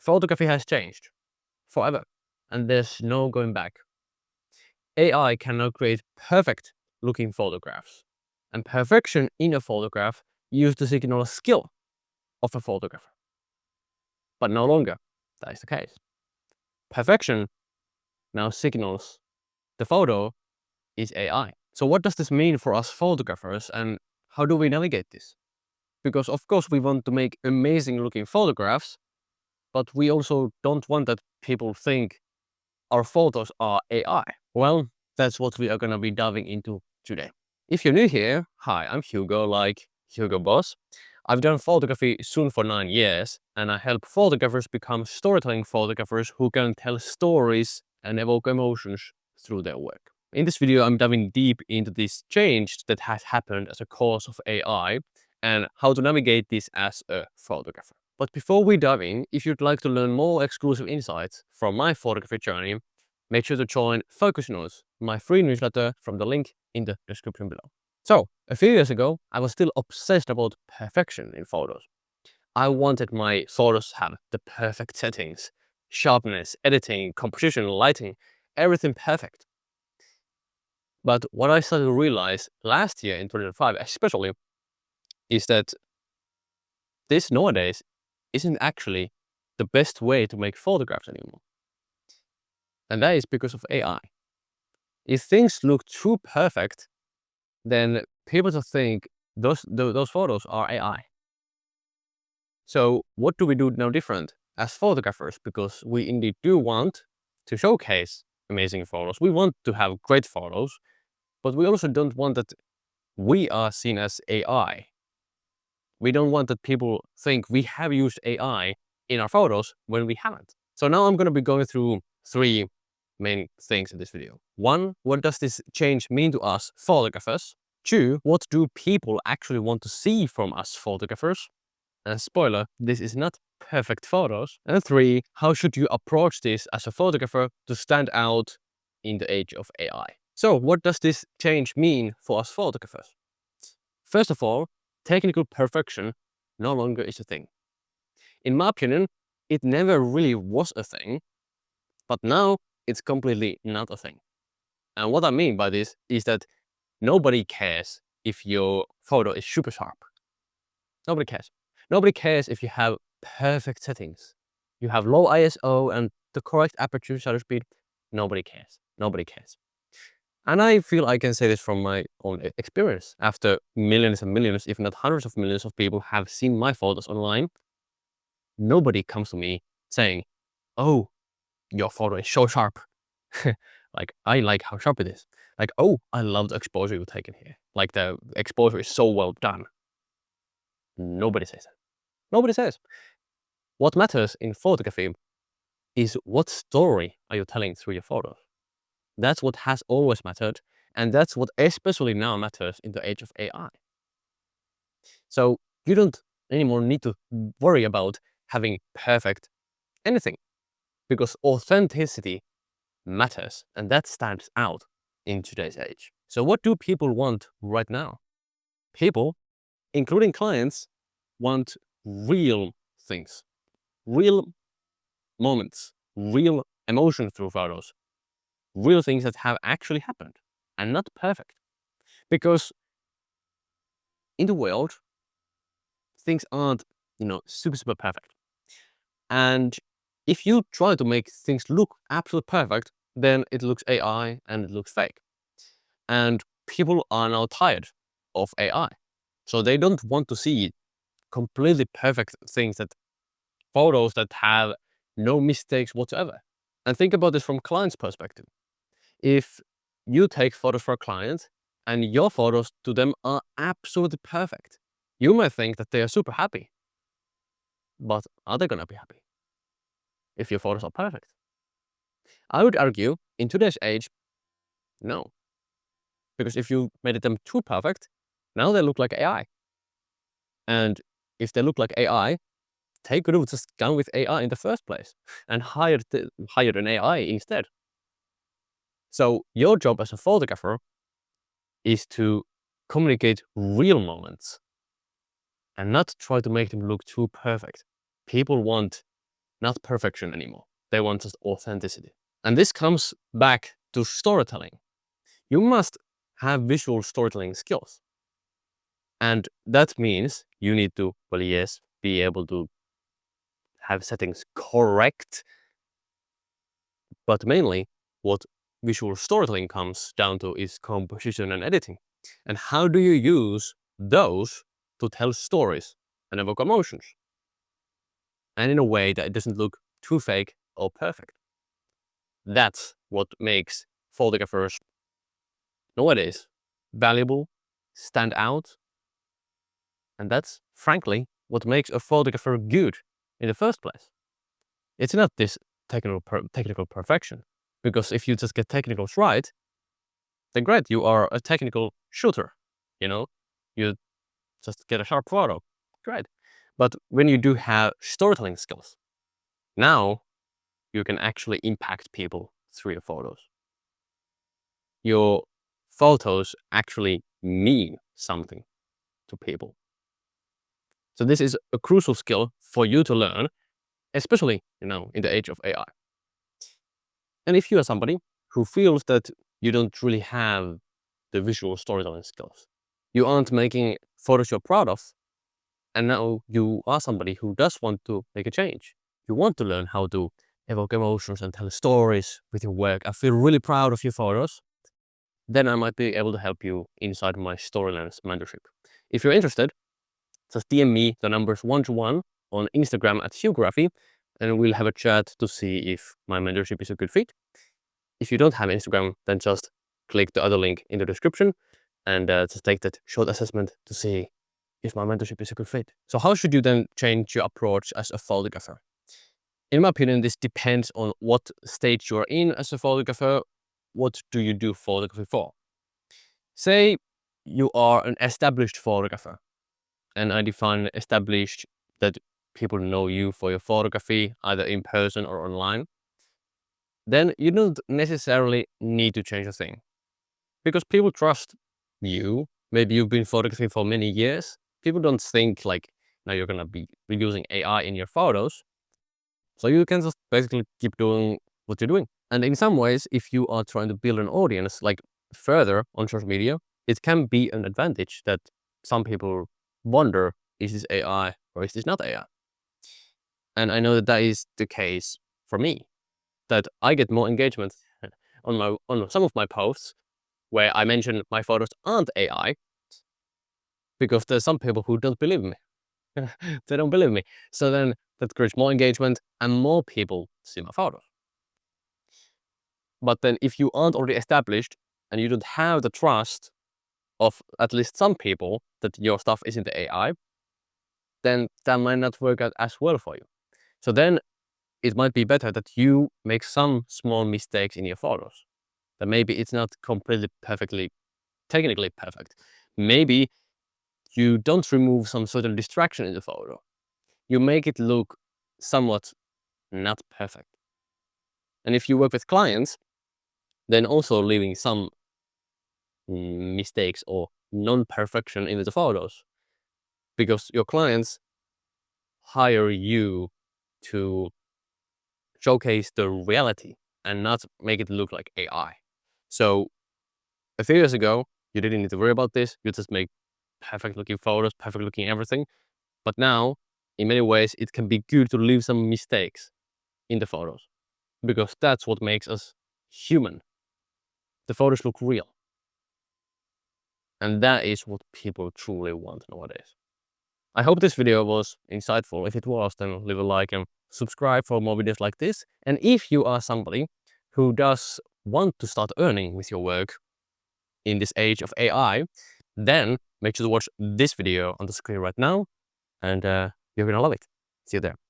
Photography has changed forever, and there's no going back. AI can now create perfect looking photographs, and perfection in a photograph used to signal a skill of a photographer. But no longer that is the case. Perfection now signals the photo is AI. So what does this mean for us photographers, and how do we navigate this? Because of course we want to make amazing looking photographs, but we also don't want that people think our photos are AI. Well, that's what we are gonna be diving into today. If you're new here, hi, I'm Hugo, like Hugo Boss. I've done photography soon for 9 years, and I help photographers become storytelling photographers who can tell stories and evoke emotions through their work. In this video, I'm diving deep into this change that has happened as a cause of AI and how to navigate this as a photographer. But before we dive in, if you'd like to learn more exclusive insights from my photography journey, make sure to join Focus Notes, my free newsletter from the link in the description below. So, a few years ago, I was still obsessed about perfection in photos. I wanted my photos to have the perfect settings, sharpness, editing, composition, lighting, everything perfect. But what I started to realize last year in 2025 especially is that this nowadays isn't actually the best way to make photographs anymore. And that is because of AI. If things look too perfect, then people just think those photos are AI. So what do we do now different as photographers? Because we indeed do want to showcase amazing photos. We want to have great photos, but we also don't want that we are seen as AI. We don't want that people think we have used AI in our photos when we haven't. So now I'm going to be going through 3 main things in this video. 1, what does this change mean to us photographers? 2, what do people actually want to see from us photographers? And spoiler, this is not perfect photos. And 3, how should you approach this as a photographer to stand out in the age of AI? So what does this change mean for us photographers? First of all, technical perfection no longer is a thing. In my opinion, it never really was a thing, but now it's completely not a thing. And what I mean by this is that nobody cares if your photo is super sharp. Nobody cares. Nobody cares if you have perfect settings. You have low ISO and the correct aperture shutter speed. Nobody cares. Nobody cares. And I feel I can say this from my own experience. After millions and millions, if not hundreds of millions of people have seen my photos online, nobody comes to me saying, oh, your photo is so sharp. Like, I like how sharp it is. Like, oh, I love the exposure you've taken here. Like, the exposure is so well done. Nobody says that. Nobody says. What matters in photography is what story are you telling through your photos. That's what has always mattered, and that's what especially now matters in the age of AI. So you don't anymore need to worry about having perfect anything, because authenticity matters, and that stands out in today's age. So what do people want right now? People, including clients, want real things, real moments, real emotion through photos, real things that have actually happened and not perfect. Because in the world, things aren't, super perfect. And if you try to make things look absolutely perfect, then it looks AI and it looks fake. And people are now tired of AI. So they don't want to see completely perfect things, that photos that have no mistakes whatsoever. And think about this from client's perspective. If you take photos for a client and your photos to them are absolutely perfect, you might think that they are super happy. But are they gonna be happy if your photos are perfect? I would argue in today's age, no. Because if you made them too perfect, now they look like AI. And if they look like AI, they could have just gone with AI in the first place and hired an AI instead. So your job as a photographer is to communicate real moments and not try to make them look too perfect. People want not perfection anymore. They want just authenticity. And this comes back to storytelling. You must have visual storytelling skills. And that means you need to, well, yes, be able to have settings correct. But mainly, what visual storytelling comes down to is composition and editing. And how do you use those to tell stories and evoke emotions? And in a way that it doesn't look too fake or perfect. That's what makes photographers nowadays valuable, stand out, and that's, frankly, what makes a photographer good in the first place. It's not this technical perfection, because if you just get technicals right, then great, you are a technical shooter, you know? You just get a sharp photo, great. But when you do have storytelling skills, now you can actually impact people through your photos. Your photos actually mean something to people. So this is a crucial skill for you to learn, especially, in the age of AI. And if you are somebody who feels that you don't really have the visual storytelling skills, you aren't making photos you're proud of, and now you are somebody who does want to make a change. You want to learn how to evoke emotions and tell stories with your work. I feel really proud of your photos. Then I might be able to help you inside my Storylens mentorship. If you're interested, just DM me the numbers 1-1 on Instagram at Hugraphy, and we'll have a chat to see if my mentorship is a good fit. If you don't have Instagram, then just click the other link in the description and just take that short assessment to see if my mentorship is a good fit. So how should you then change your approach as a photographer? In my opinion, this depends on what stage you're in as a photographer. What do you do photography for? Say you are an established photographer, and I define established that people know you for your photography, either in person or online. Then you don't necessarily need to change a thing, because people trust you. Maybe you've been photographing for many years. People don't think like, now you're gonna be using AI in your photos. So you can just basically keep doing what you're doing. And in some ways, if you are trying to build an audience like further on social media, it can be an advantage that some people wonder, is this AI or is this not AI? And I know that that is the case for me, that I get more engagement on some of my posts where I mention my photos aren't AI, because there's some people who don't believe me. They don't believe me. So then that creates more engagement and more people see my photos. But then if you aren't already established and you don't have the trust of at least some people that your stuff isn't AI, then that might not work out as well for you. So then it might be better that you make some small mistakes in your photos. That maybe it's not completely technically perfect. Maybe you don't remove some certain distraction in the photo. You make it look somewhat not perfect. And if you work with clients, then also leaving some mistakes or non-perfection in the photos, because your clients hire you to showcase the reality and not make it look like AI. So a few years ago, you didn't need to worry about this. You just make perfect looking photos, perfect looking everything. But now, in many ways, it can be good to leave some mistakes in the photos, because that's what makes us human. The photos look real. And that is what people truly want nowadays. I hope this video was insightful. If it was, then leave a like and subscribe for more videos like this. And if you are somebody who does want to start earning with your work in this age of AI, then make sure to watch this video on the screen right now, and you're gonna love it. See you there.